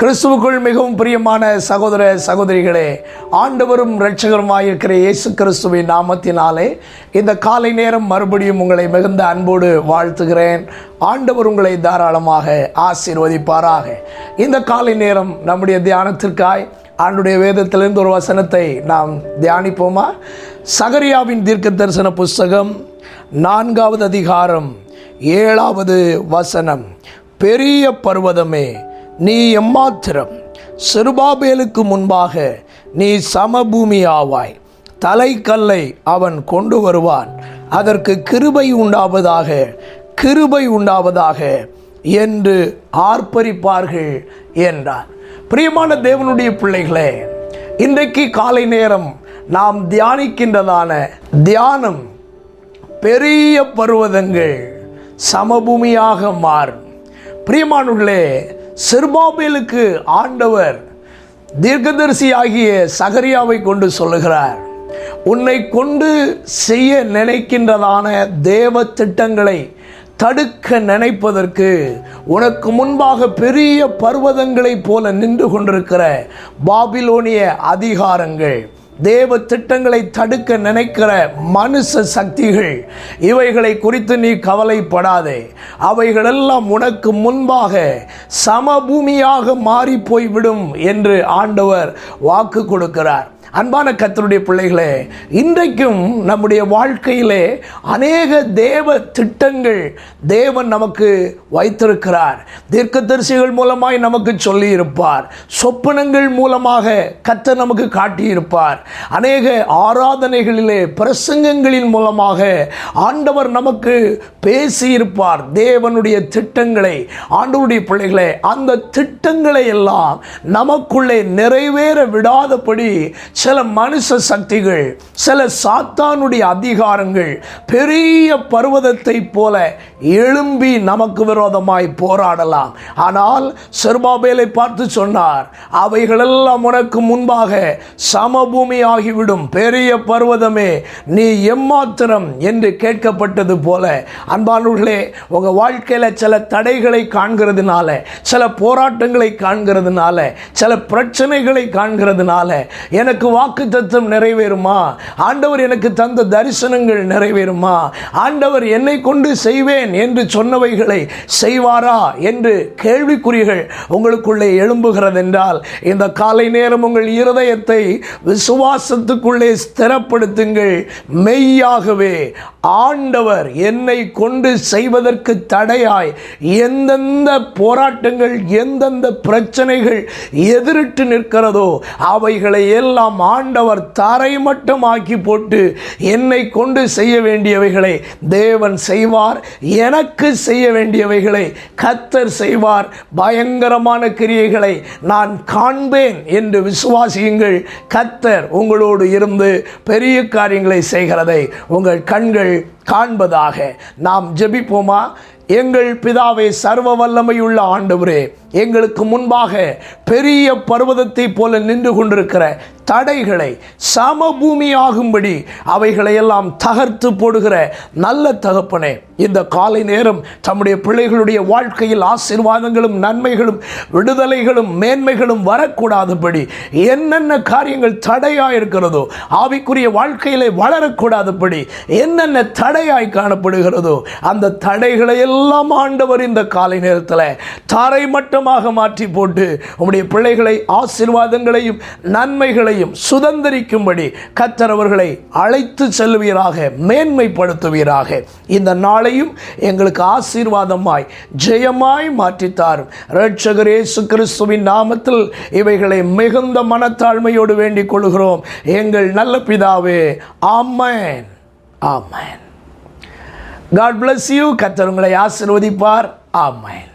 கிறிஸ்துவுக்குள் மிகவும் பிரியமான சகோதர சகோதரிகளே, ஆண்டவரும் இரட்சகருமாயிருக்கிற இயேசு கிறிஸ்துவின் நாமத்தினாலே இந்த காலை நேரம் மறுபடியும் உங்களை மிகுந்த அன்போடு வாழ்த்துகிறேன். ஆண்டவர் உங்களை தாராளமாக ஆசீர்வதிப்பாராக. இந்த காலை நேரம் நம்முடைய தியானத்திற்காய் ஆண்டுடைய வேதத்திலிருந்து ஒரு வசனத்தை நாம் தியானிப்போமா? சகரியாவின் தீர்க்க தரிசன புஸ்தகம் 4வது அதிகாரம் 7வது வசனம். பெரிய பர்வதமே, நீ எம்மாத்திரம்? செருபாபேலுக்கு முன்பாக நீ சமபூமி ஆவாய். தலைக்கல்லை அவன் கொண்டு வருவான், அதற்கு கிருபை உண்டாவதாக, கிருபை உண்டாவதாக என்று ஆர்ப்பரிப்பார்கள் என்றார். பிரியமான தேவனுடைய பிள்ளைகளே, இன்றைக்கு காலை நேரம் நாம் தியானிக்கின்றதான தியானம் பெரிய பர்வதங்கள் சமபூமியாக மாறும். பிரியமானவர்களே, செருபாபேலுக்கு ஆண்டவர் தீர்க்கதரிசியாகிய சகரியாவை கொண்டு சொல்லுகிறார், உன்னை கொண்டு செய்ய நினைக்கின்றதான தேவ திட்டங்களை தடுக்க நினைப்பதற்கு உனக்கு முன்பாக பெரிய பர்வதங்களைப் போல நின்று கொண்டிருக்கிற பாபிலோனிய அதிகாரங்கள், தேவ திட்டங்களை தடுக்க நினைக்கிற மனுஷ சக்திகள், இவைகளை குறித்து நீ கவலைப்படாதே. அவைகளெல்லாம் உனக்கு முன்பாக சமபூமியாக மாறி போய்விடும் என்று ஆண்டவர் வாக்கு கொடுக்கிறார். அன்பான கர்த்தருடைய பிள்ளைகளே, இன்றைக்கும் நம்முடைய வாழ்க்கையிலே அநேக தேவ திட்டங்கள் தேவன் நமக்கு வைத்திருக்கிறார். தீர்க்கதரிசிகள் மூலமாய் நமக்கு சொல்லி இருப்பார், சொப்பனங்கள் மூலமாக கர்த்தர் நமக்கு காட்டியிருப்பார், அநேக ஆராதனைகளிலே பிரசங்கங்களின் மூலமாக ஆண்டவர் நமக்கு பேசியிருப்பார். தேவனுடைய திட்டங்களை, ஆண்டவருடைய பிள்ளைகளே, அந்த திட்டங்களை எல்லாம் நமக்குள்ளே நிறைவேற விடாதபடி சில மனுஷ சக்திகள், சில சாத்தானுடைய அதிகாரங்கள் பெரிய பர்வதத்தை போல எழும்பி நமக்கு விரோதமாய் போராடலாம். ஆனால் செருபாபேலை பார்த்து சொன்னார், அவைகளெல்லாம் உனக்கு முன்பாக சமபூமி ஆகிவிடும். பெரிய பர்வதமே, நீ எம்மாத்திரம் என்று கேட்கப்பட்டது போல, அன்பானவர்களே, உங்கள் வாழ்க்கையில் சில தடைகளை காண்கிறதுனால, சில போராட்டங்களை காண்கிறதுனால, சில பிரச்சனைகளை காண்கிறதுனால, எனக்கு வாக்குத்தத்தம் நிறைவேறுமா? ஆண்டவர் எனக்கு தந்த தரிசனங்கள் நிறைவேறுமா? ஆண்டவர் என்னை கொண்டு செய்வேன் என்று சொன்னவைகளை செய்வாரா என்று கேள்விக்குறிகள் உங்களுக்குள்ளே எழும்புகிறது என்றால், இந்த காலை நேரம் உங்கள் இருதயத்தை விசுவாசத்துக்குள்ளே ஸ்திரப்படுத்துங்கள். மெய்யாகவே ஆண்டவர் என்னை கொண்டு செய்வதற்கு தடையாய் எந்தெந்த போராட்டங்கள், எந்தெந்த பிரச்சனைகள் எதிரிட்டு நிற்கிறதோ அவைகளை எல்லாம் ஆண்டவர் தரைமட்டம் ஆக்கி போட்டு என்னை கொண்டு செய்ய வேண்டியவைகளை தேவன் செய்வார். எனக்கு செய்ய வேண்டியவைகளை கர்த்தர் செய்வார். பயங்கரமான கிரியைகளை நான் காண்பேன் என்று விசுவாசியுங்கள். கர்த்தர் உங்களோடு இருந்து பெரிய காரியங்களை செய்கிறதை உங்கள் கண்கள் காண்பதாக. நாம் ஜெபிப்போமா? எங்கள் பிதாவே, சர்வ வல்லமையுள்ள ஆண்டவரே, எங்களுக்கு முன்பாக பெரிய பர்வதத்தை போல நின்று கொண்டிருக்கிற தடைகளை சமபூமியாகும்படி அவைகளை எல்லாம் தகர்த்து போடுகிற நல்ல தகப்பனே, இந்த காலை நேரம் தம்முடைய பிள்ளைகளுடைய வாழ்க்கையில் ஆசீர்வாதங்களும் நன்மைகளும் விடுதலைகளும் மேன்மைகளும் வரக்கூடாதபடி என்னென்ன காரியங்கள் தடையாய் இருக்கிறதோ, ஆவிக்குரிய வாழ்க்கையிலே வளரக்கூடாதபடி என்னென்ன தடையாய் காணப்படுகிறதோ, அந்த தடைகளை எல்லாம் ஆண்டவர் இந்த காலை நேரத்தில் தரை மட்டமாக மாற்றி போட்டு உம்முடைய பிள்ளைகளை ஆசீர்வாதங்களையும் நன்மைகளையும் சுதந்திரிக்கும்படி கர்த்தர் அவர்களை அழைத்து செல்வீராக, மேன்மைப்படுத்துவீராக. இந்த நாளையும் எங்களுக்கு ஆசீர்வாதமாய் ஜெயமாய் மாற்றித்தாரும். இரட்சகர் இயேசு கிறிஸ்துவின் நாமத்தில் இவைகளை மிகுந்த மனத்தாழ்மையோடு வேண்டிக் கொள்கிறோம் எங்கள் நல்ல பிதாவே. ஆமென், ஆமென். God bless you. கர்த்தர் உங்களை ஆசீர்வதிப்பார். ஆமென்.